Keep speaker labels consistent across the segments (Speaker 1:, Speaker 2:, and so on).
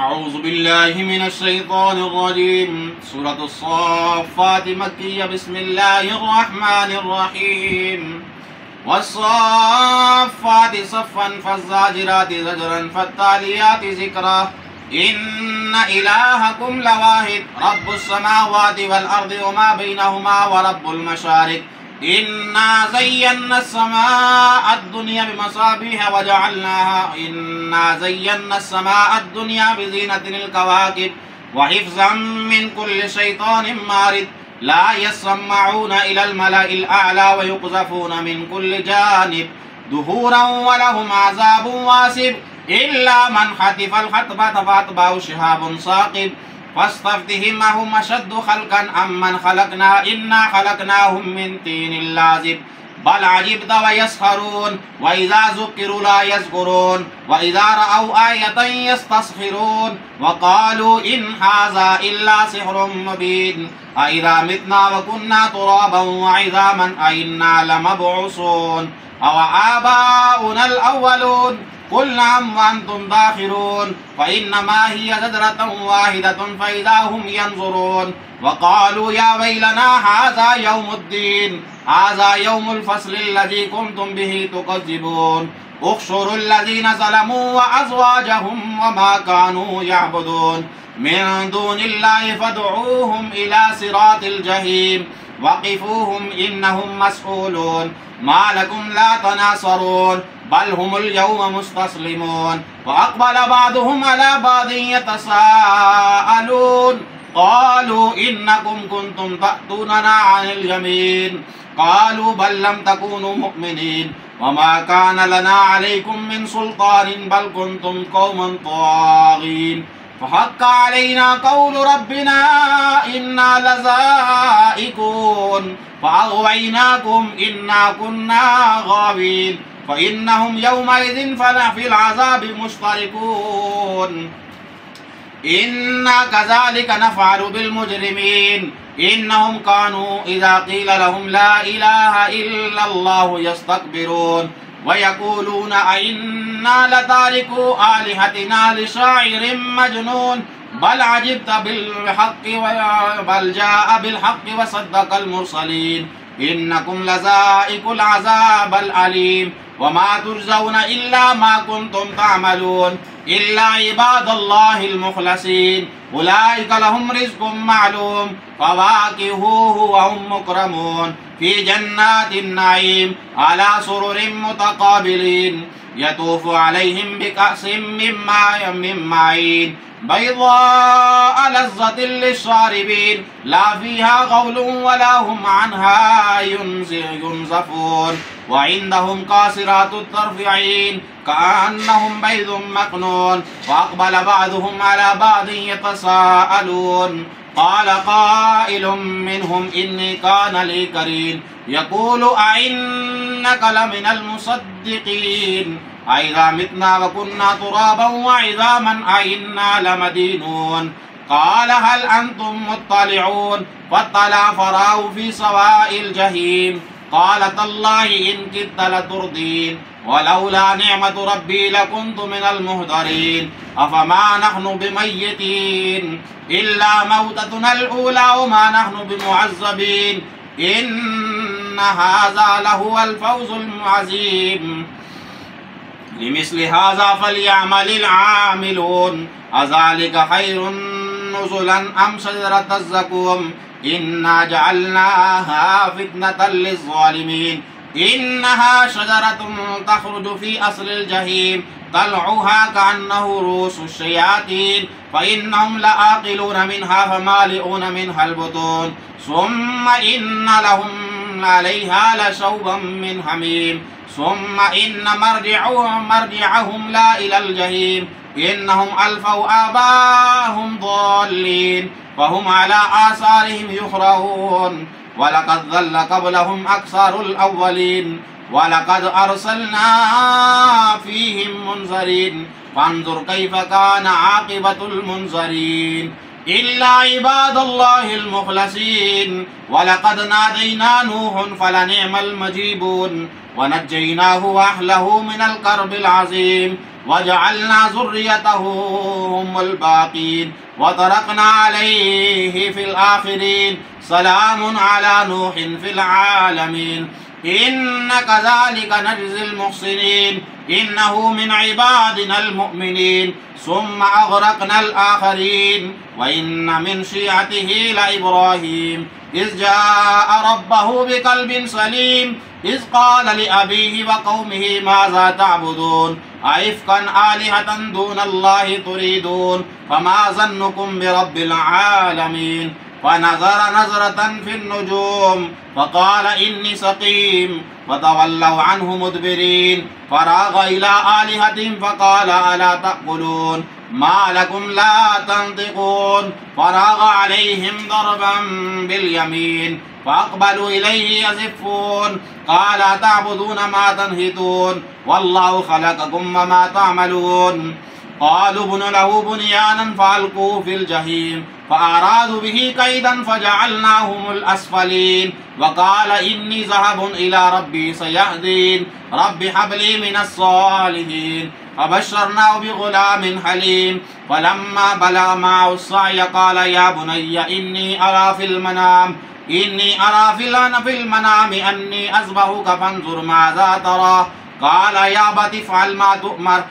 Speaker 1: أعوذ بالله من الشيطان الرجيم. سورة الصافات مكية. بسم الله الرحمن الرحيم. والصافات صفا فالزاجرات زجرا فالتاليات ذكرا إن إلهكم لواحد رب السماوات والأرض وما بينهما ورب المشارق إنا زينا السماء الدنيا بمصابيح وجعلناها إنا زينا السماء الدنيا بزينة الكواكب وحفظا من كل شيطان مارد لا يسمعون إلى الملأ الأعلى ويقذفون من كل جانب دحورا ولهم عذاب واسب إلا من حتف الحتفة فأتبعه شهاب ثاقب فاستفتهم أهم أشد خلقا أم من خلقنا إنا خلقناهم من طين لازب بل عجبت ويسخرون وإذا ذكروا لا يذكرون وإذا رأوا آية يستصخرون وقالوا إن هذا إلا سحر مبين أإذا متنا وكنا ترابا وعظاما أإنا لمبعوثون أو آباؤنا الأولون قل نعم وأنتم داخرون فإنما هي زجرة واحدة فإذا هم ينظرون وقالوا يا ويلنا هذا يوم الدين هذا يوم الفصل الذي كنتم به تكذبون احشروا الذين ظلموا وأزواجهم وما كانوا يعبدون من دون الله فادعوهم إلى صراط الجحيم وقفوهم إنهم مسؤولون ما لكم لا تناصرون بل هم اليوم مستسلمون وأقبل بعضهم على بعض يتساءلون قالوا إنكم كنتم تأتوننا عن اليمين قالوا بل لم تكونوا مؤمنين وما كان لنا عليكم من سلطان بل كنتم قوما طاغين فحق علينا قول ربنا إنا لذائقون فأغويناكم إنا كنا غاوين فإنهم يومئذ في العذاب مشتركون إنا كذلك نفعل بالمجرمين إنهم كانوا إذا قيل لهم لا إله إلا الله يستكبرون ويقولون أئنا لتاركو آلهتنا لشاعر مجنون بل عجبت بالحق بل جاء بالحق وصدق المرسلين إنكم لذائقو العذاب الأليم وما تجزون إلا ما كنتم تعملون إلا عباد الله المخلصين أولئك لهم رزق معلوم فواكه وهم مكرمون في جنات النعيم على سرر متقابلين يطوف عليهم بكأس من معين بيضاء لذة للشاربين لا فيها غول ولا هم عنها ينزفون وعندهم قاصرات الطرف عين كأنهم بيض مكنون وأقبل بعضهم على بعض يتساءلون قال قائل منهم إني كان لي قرين يقول أئنك لمن المصدقين أإذا متنا وكنا ترابا وعظاما أئنا لمدينون قال هل أنتم مطلعون فاطلع فراه في سواء الجحيم قال تالله إن كدت لتردين ولولا نعمة ربي لكنت من المهدرين أفما نحن بميتين إلا موتتنا الأولى وما نحن بمعذبين إن هذا لهو الفوز العظيم لمثل هذا فليعمل العاملون أذلك خير نزلا أم شجرة الزقوم إنا جعلناها فتنة للظالمين إنها شجرة تخرج في أصل الجحيم طلعها كأنه رؤوس الشياطين فإنهم لآكلون منها فمالئون منها البطون ثم إن لهم عليها لشوبا من حميم ثم إن مرجعهم لا إلى الجحيم إنهم ألفوا آباءهم ضالين فهم على آثارهم يهرعون ولقد ضل قبلهم أكثر الأولين ولقد أرسلنا فيهم منذرين فانظر كيف كان عاقبة المنذرين إلا عباد الله المخلصين ولقد نادينا نوح فلنعم المجيبون ونجيناه وأهله من الكرب العظيم وجعلنا ذريته هم الباقين وتركنا عليه في الآخرين سلام على نوح في العالمين إن كذلك نجزي المحسنين إنه من عبادنا المؤمنين ثم أغرقنا الآخرين وإن من شيعته لإبراهيم إذ جاء ربه بقلب سليم إذ قال لأبيه وقومه ماذا تعبدون أئفكا آلهة دون الله تريدون فما ظنكم برب العالمين فنظر نظرة في النجوم فقال إني سقيم فتولوا عنه مدبرين فراغ إلى آلهتهم فقال ألا تأكلون ما لكم لا تنطقون فراغ عليهم ضربا باليمين فأقبلوا إليه يزفون قال تعبدون ما تنهتون والله خلقكم وما تعملون قالوا ابن له بنيانا فألقوه في الجحيم فأرادوا به كيدا فجعلناهم الأسفلين وقال إني ذاهب إلى ربي سيهدين رب هب لي من الصالحين فبشرناه بغلام حليم فلما بلغ معه السعي قال يا بني إني أرى في المنام أني أذبحك فانظر ماذا ترى قال يا أبت افعل ما تؤمر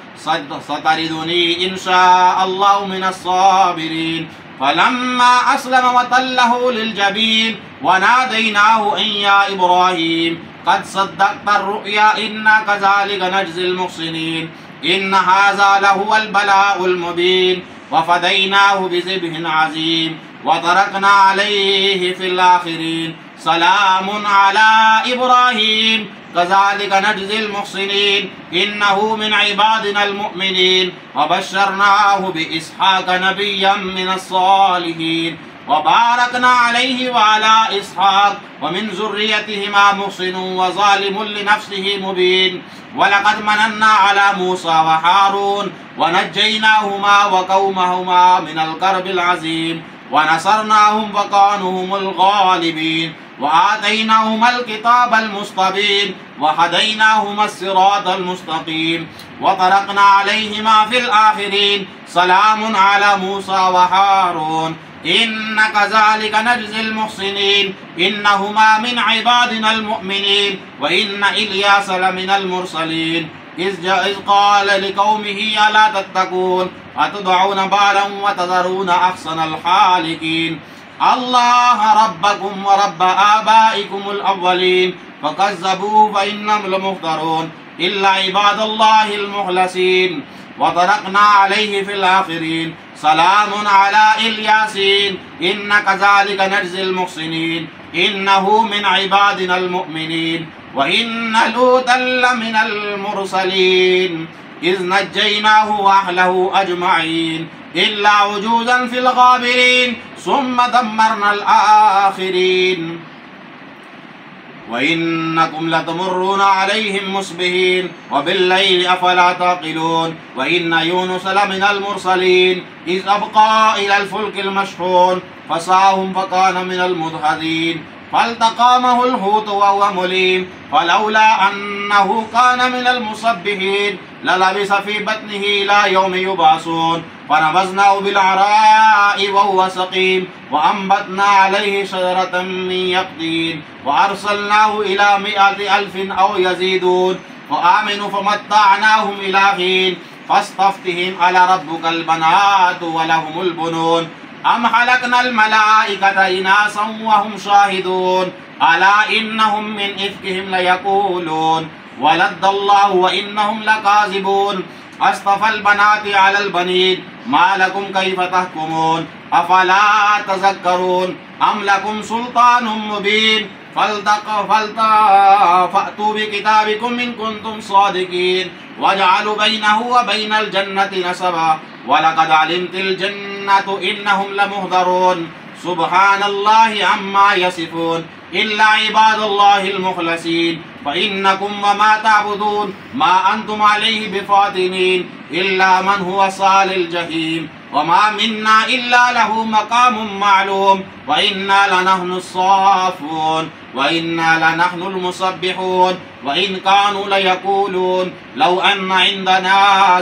Speaker 1: ستجدني إن شاء الله من الصابرين فلما أسلم وتله للجبين وناديناه أن يا إبراهيم قد صدقت الرؤيا إنا كذلك نجزي المحسنين إن هذا لهو البلاء المبين وفديناه بذبح عظيم وتركنا عليه في الآخرين سلام على إبراهيم كذلك نجزي المحسنين إنه من عبادنا المؤمنين وبشرناه بإسحاق نبيا من الصالحين وباركنا عليه وعلى إسحاق ومن ذريتهما محسن وظالم لنفسه مبين ولقد مننا على موسى وهارون ونجيناهما وقومهما من الكرب العظيم ونصرناهم فكانوا هم الغالبين وآتيناهما الكتاب المستبين وهديناهما الصراط المستقيم وتركنا عليهما في الآخرين سلام على موسى وهارون إن كذلك نجزي المحسنين إنهما من عبادنا المؤمنين وإن إلياس لمن المرسلين إذ قال لقومه ألا تتقون أتدعون بالا وتذرون أحسن الخالقين الله ربكم ورب آبائكم الأولين فكذبوه فإنهم لمحضرون إلا عباد الله المخلصين وتركنا عليه في الآخرين سلام على الياسين إن كذلك نجزي المحسنين إنه من عبادنا المؤمنين وإن لوطا لمن المرسلين إذ نجيناه وأهله أجمعين إلا عجوزا في الغابرين ثم دمرنا الآخرين وإنكم لتمرون عليهم مصبحين وبالليل أفلا تعقلون وإن يونس لمن المرسلين إذ أبقى إلى الفلك المشحون فساهم فكان من المدحضين فالتقامه الحوت وهو مليم فلولا أنه كان من المسبحين للبث في بطنه إلى يوم يبعثون فنبذناه بالعراء وهو سقيم وأنبتنا عليه شجرة من يقطين وأرسلناه إلى 100,000 أو يزيدون فآمنوا فمتعناهم إلى حين فاستفتهم على ربك البنات ولهم البنون أم خلقنا الملائكة إناثا وهم شاهدون ألا إنهم من إفكهم ليقولون ولد الله وإنهم لكاذبون أصطفى البنات على البنين ما لكم كيف تحكمون أفلا تذكرون أم لكم سلطان مبين فأتوا بكتابكم إن كنتم صادقين وجعلوا بينه وبين الجنة نسبا ولقد علمت الجنة إنهم لمهضرون سبحان الله عما يصفون إلا عباد الله المخلصين فإنكم وما تعبدون ما أنتم عليه بفاتنين إلا من هو صال الجحيم वमा मिन्ना इल्ला लहू मकामुम मालूम व इन्ना लनहनु स्साफून व इन्ना लनहनुल मुसब्बिहून व इन कानू लयकूलून लौ अन्ना इंदना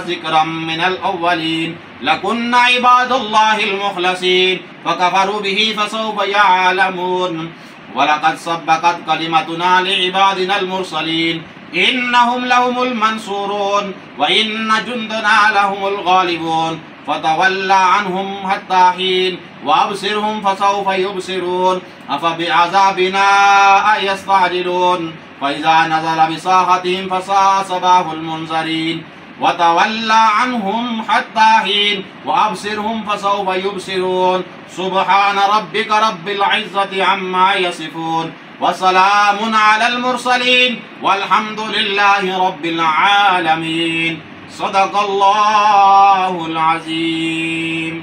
Speaker 1: ज़िक्रम मिनल अव्वलीन लकुन्ना इबादुल्लाहिल मुखलसीन फकफरू बिही फसौफ यअलमून वलक़द सब्बक़त कलिमतुना लिइबादिनल मुरसलीन इन्नहुम लहुमुल मंसूरून व इन्न जुंदना लहुमुल गालिबून फतवल्ला अन्हुम हत्ता हीन वअबसिरहुम फसौफ युबसिरून अफबिअज़ाबिना यस्तअजिलून फइज़ा नज़ल बिसाहतिहिम फसाअ सबाहुल मुनज़रीन वतवल्ला अन्हुम हत्ता हीन वअबसिरहुम फसौफ युबसिरून सुब्हान रब्बिक रब्बिल इज़्ज़ति अम्मा यसिफून वसलामुन अलल मुरसलीन वल्हम्दुलिल्लाहि रब्बिल आलमीन। सदक़ल्लाहुल अज़ीम।